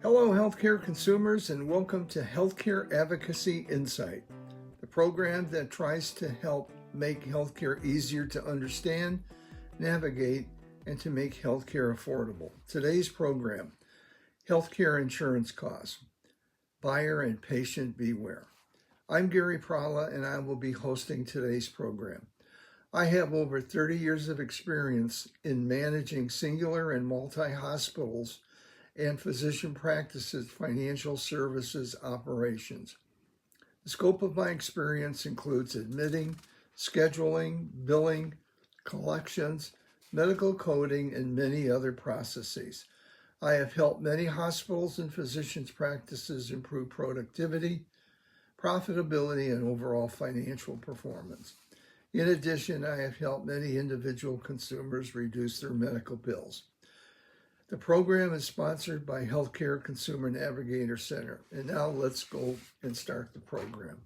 Hello, healthcare consumers, and welcome to Healthcare Advocacy Insight, the program that tries to help make healthcare easier to understand, navigate, and to make healthcare affordable. Today's program, Healthcare Insurance Costs, Buyer and Patient Beware. I'm Gary Prala, and I will be hosting today's program. I have over 30 years of experience in managing singular and multi-hospitals and physician practices financial services operations. The scope of my experience includes admitting, scheduling, billing, collections, medical coding, and many other processes. I have helped many hospitals and physicians practices improve productivity, profitability, and overall financial performance. In addition, I have helped many individual consumers reduce their medical bills. The program is sponsored by Healthcare Consumer Navigator Center. And now let's go and start the program.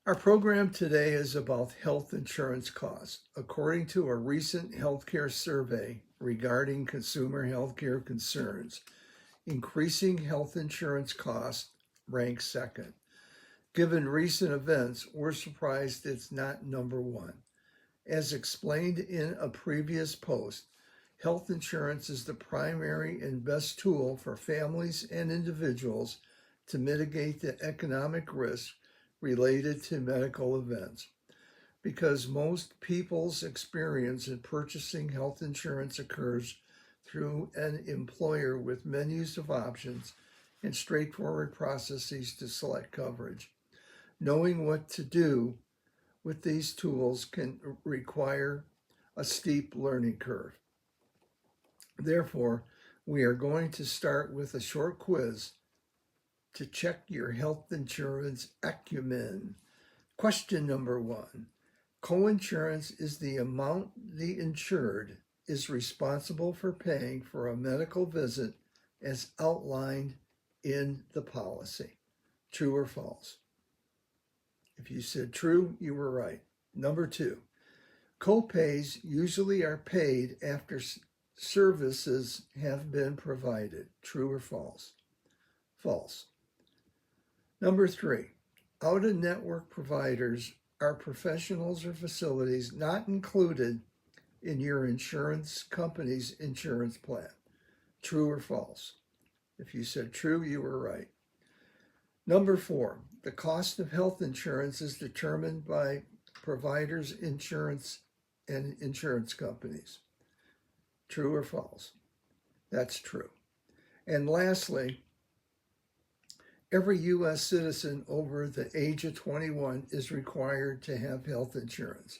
Our program today is about health insurance costs. According to a recent healthcare survey regarding consumer healthcare concerns, increasing health insurance costs ranks second. Given recent events, we're surprised it's not number one. As explained in a previous post, health insurance is the primary and best tool for families and individuals to mitigate the economic risk related to medical events. Because most people's experience in purchasing health insurance occurs through an employer with menus of options and straightforward processes to select coverage. Knowing what to do with these tools can require a steep learning curve. Therefore, we are going to start with a short quiz to check your health insurance acumen. Question number 1. Coinsurance is the amount the insured is responsible for paying for a medical visit as outlined in the policy. True or false? If you said true, you were right. Number 2. Copays usually are paid after services have been provided. True or false? False. Number 3, out-of-network providers are professionals or facilities not included in your insurance company's insurance plan. True or false? If you said true, you were right. Number 4, the cost of health insurance is determined by providers, insurance, and insurance companies. True or false? That's true. And lastly, every U.S. citizen over the age of 21 is required to have health insurance.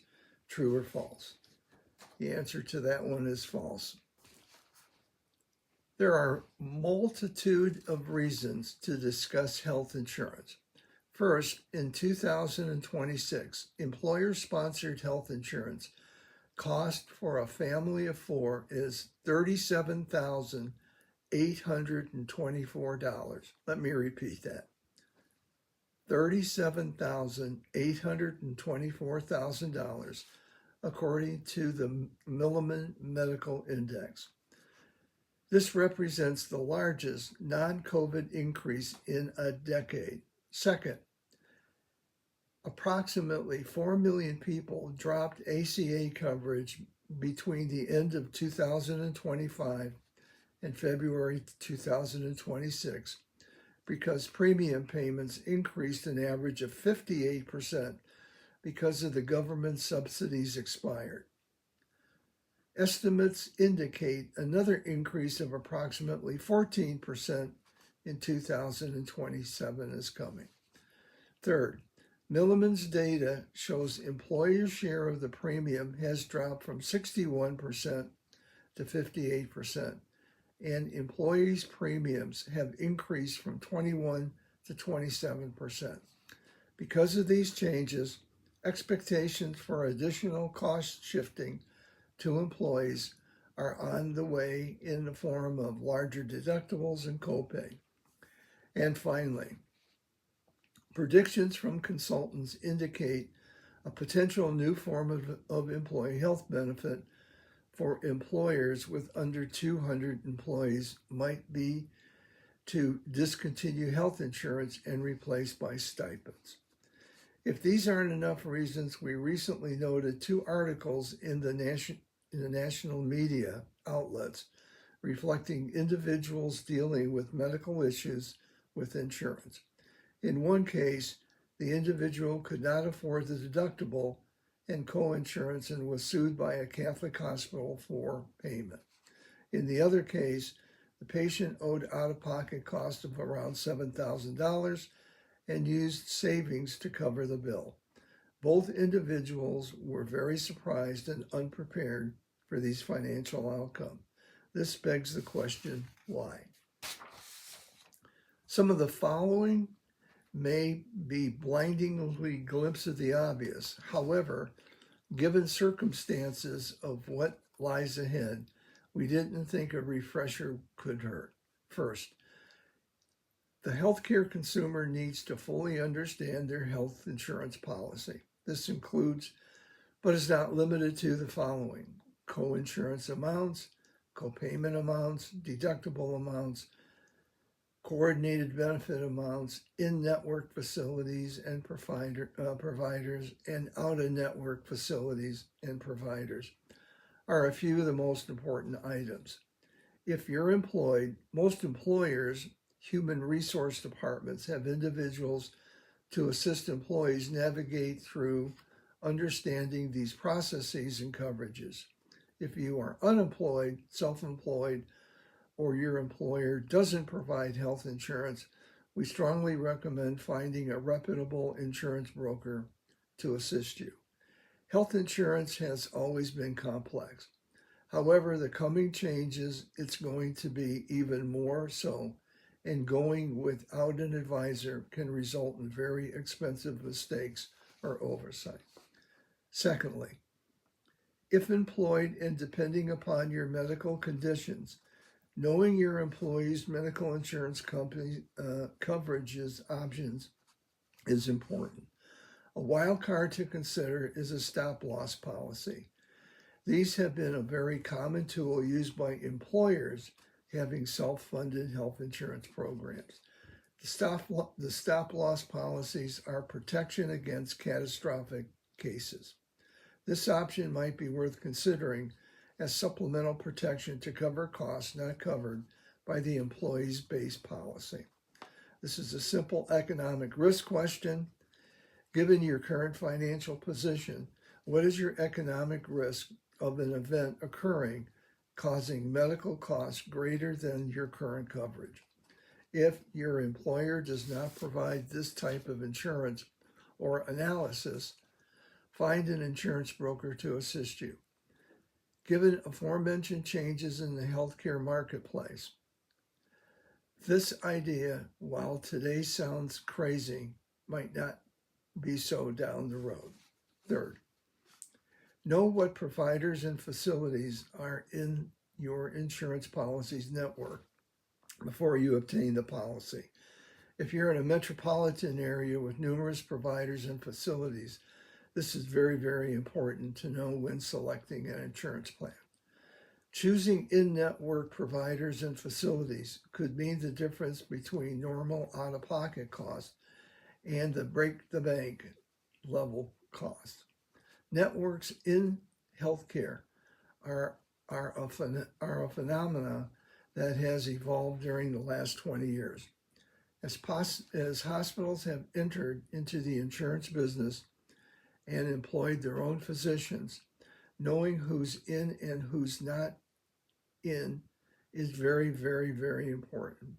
True or false? The answer to that one is false. There are a multitude of reasons to discuss health insurance. First, in 2026, employer-sponsored health insurance cost for a family of 4 is $37,824. Let me repeat that. $37,824,000 according to the Milliman Medical Index. This represents the largest non-COVID increase in a decade. Second, approximately 4 million people dropped ACA coverage between the end of 2025 and February 2026 because premium payments increased an average of 58% because of the government subsidies expired. Estimates indicate another increase of approximately 14% in 2027 is coming. Third, Milliman's data shows employers' share of the premium has dropped from 61% to 58%, and employees' premiums have increased from 21 to 27%. Because of these changes, expectations for additional cost shifting to employees are on the way in the form of larger deductibles and copay. And finally, predictions from consultants indicate a potential new form of employee health benefit for employers with under 200 employees might be to discontinue health insurance and replace by stipends. If these aren't enough reasons, we recently noted two articles in the national media outlets reflecting individuals dealing with medical issues with insurance. In one case, the individual could not afford the deductible and coinsurance and was sued by a Catholic hospital for payment. In the other case, the patient owed out-of-pocket cost of around $7,000 and used savings to cover the bill. Both individuals were very surprised and unprepared for these financial outcomes. This begs the question, why? Some of the following may be blindingly glimpse of the obvious. However, given circumstances of what lies ahead, we didn't think a refresher could hurt. First, the healthcare consumer needs to fully understand their health insurance policy. This includes, but is not limited to, the following: coinsurance amounts, copayment amounts, deductible amounts, coordinated benefit amounts, in-network facilities and providers, and out-of-network facilities and providers are a few of the most important items. If you're employed, most employers' human resource departments have individuals to assist employees navigate through understanding these processes and coverages. If you are unemployed, self-employed, or your employer doesn't provide health insurance, we strongly recommend finding a reputable insurance broker to assist you. Health insurance has always been complex. However, the coming changes, it's going to be even more so, and going without an advisor can result in very expensive mistakes or oversight. Secondly, if employed and depending upon your medical conditions, knowing your employee's medical insurance company coverages options is important. A wild card to consider is a stop-loss policy. These have been a very common tool used by employers having self-funded health insurance programs. The stop-loss policies are protection against catastrophic cases. This option might be worth considering as supplemental protection to cover costs not covered by the employee's base policy. This is a simple economic risk question. Given your current financial position, what is your economic risk of an event occurring causing medical costs greater than your current coverage? If your employer does not provide this type of insurance or analysis, find an insurance broker to assist you. Given aforementioned changes in the healthcare marketplace, this idea, while today sounds crazy, might not be so down the road. Third, know what providers and facilities are in your insurance policy's network before you obtain the policy. If you're in a metropolitan area with numerous providers and facilities, this is very, very important to know when selecting an insurance plan. Choosing in-network providers and facilities could mean the difference between normal out-of-pocket costs and the break-the-bank level cost. Networks in healthcare are a phenomena that has evolved during the last 20 years. As hospitals have entered into the insurance business and employed their own physicians, knowing who's in and who's not in is very, very, very important.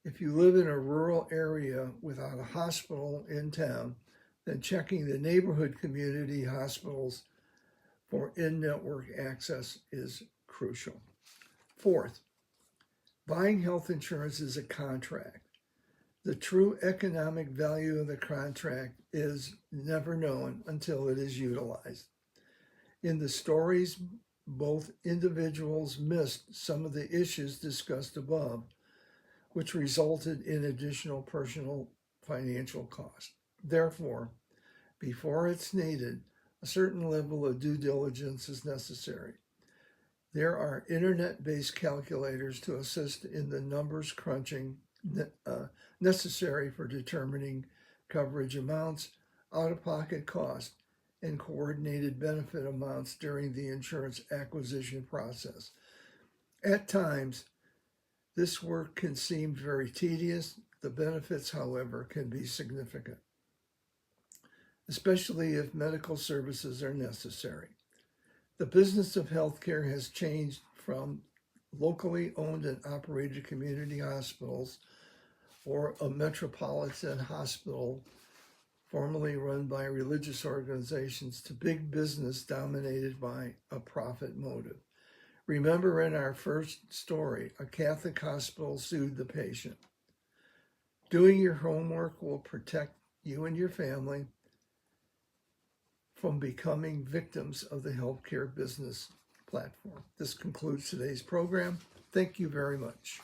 If you live in a rural area without a hospital in town, then checking the neighborhood community hospitals for in-network access is crucial. Fourth, buying health insurance is a contract. The true economic value of the contract is never known until it is utilized. In the stories, both individuals missed some of the issues discussed above, which resulted in additional personal financial cost. Therefore, before it's needed, a certain level of due diligence is necessary. There are internet-based calculators to assist in the numbers crunching necessary for determining coverage amounts, out-of-pocket costs, and coordinated benefit amounts during the insurance acquisition process. At times, this work can seem very tedious. The benefits, however, can be significant, especially if medical services are necessary. The business of healthcare has changed from locally owned and operated community hospitals or a metropolitan hospital formerly run by religious organizations to big business dominated by a profit motive. Remember in our first story, a Catholic hospital sued the patient. Doing your homework will protect you and your family from becoming victims of the healthcare business platform. This concludes today's program. Thank you very much.